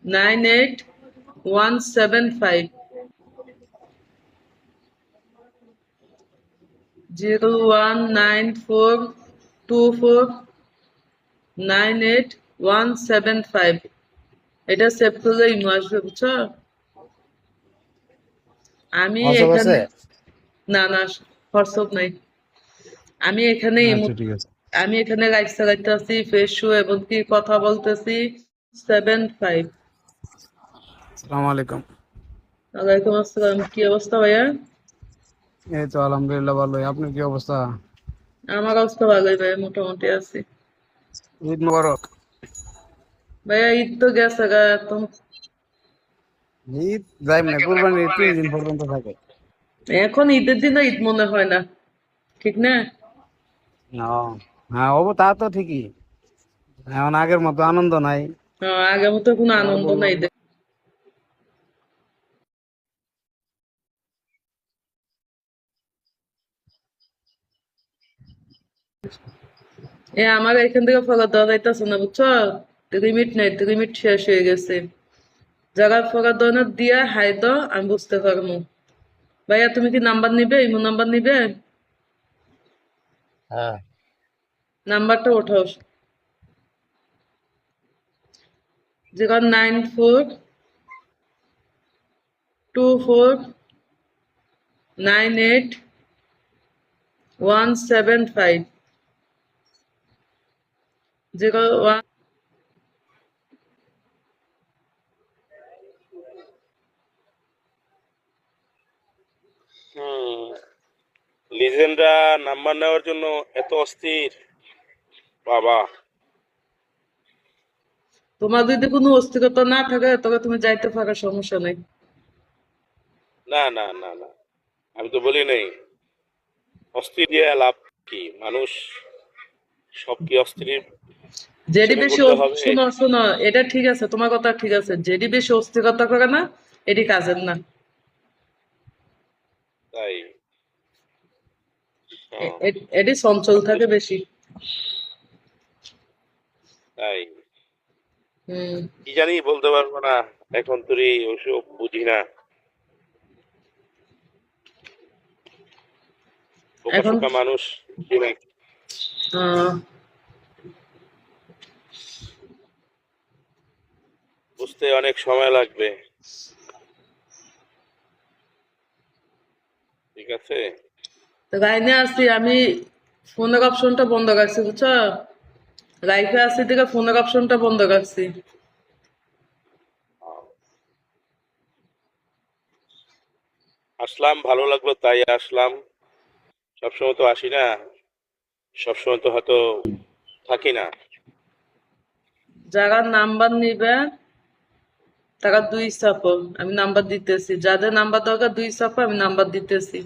98175 01942498175 এটা সেভ করলে ইমো আসবে, বুঝছো? আমি হোয়াটসঅ্যাপ আছে? এখানে না না, হোয়াটসঅ্যাপ নাই। আমি এখানে আচ্ছা ঠিক আছে। আমি এখানে লাইভ চালাইতেছি, ফেসবুক এবং কি কথা বলতেছি। 75। আসসালামু আলাইকুম। ওয়ালাইকুম আসসালাম। কি অবস্থা ভাইয়া? এই তো আলহামদুলিল্লাহ ভালোই। আপনার কি অবস্থা? আমার অবস্থা ভালোই ভাইয়া, মোটামুটি আছি। ঈদ মোবারক। ভাইয়া ঈদ তো গেছে গা, এখন ঈদ যাইম না, কুরবানির 3 দিন পর্যন্ত থাকে। এখন ঈদের দিনও ঈদ মনে হয় না, ঠিক না? হ্যাঁ, তা তো ঠিকই। এখন আগের মতো আনন্দ নাই। আগের মতো কোনো আর আনন্দ বললাম নাই। না। আমার এখান থেকে ফেরত দেওয়া যাইতেছে না, বুঝছো? লিমিট নাই, লিমিট শেষ হয়ে গেছে। যারা ফেরত দেওয়া দিয়া হাই দাও, আমি বুঝতে পারবো। ভাইয়া তুমি কি নাম্বার নিবে, ইমো নাম্বার নিবে? হ্যাঁ, নাম্বারটা ওঠাও। 09424988175 01। লিজেন্ডরা নাম্বার নেওয়ার জন্য এত অস্থির, বাবা। তোমার যদি কোনো অস্থিরতা না থাকে তবে তুমি যাইতে পারো, সমস্যা নেই। না না না না, আমি তো বলি নাই অস্থির দিয়ে লাভ কি? মানুষ সব কি অস্থির যেটি হিসেবে বেশি করতে হবে? শোনো শোনো, এটা ঠিক আছে, তোমার কথা ঠিক আছে, যেটি বেশি অস্থিরতা করে না, এটি কাজের না। তাই হ্যাঁ, এটি চঞ্চল আমি তো থাকে বেশি। তাই হম। কি জানি বলতে পারবো না, এখন তুই ওসব বুঝি না, বোকা এখন শোকা মানুষ বুঝি না। আহ, বুঝতে অনেক সময় লাগবে। ঠিক আছে। লাইনে আছি আমি, ফোনের অপশনটা বন্ধ রাখছি, বুঝছো? লাইফে আছি থেকে ফোনের অপশনটা বন্ধ রাখছি। আসলাম, ভালো লাগলো তাই আসলাম। সবসময় তো আসি না, সবসময় তো হয়তো থাকি না। যারা নাম্বার নিবে তারা 2 চাপো, আমি নাম্বার দিতেছি। যাদের নাম্বার দরকার 2 চাপো, আমি নাম্বার দিতেছি।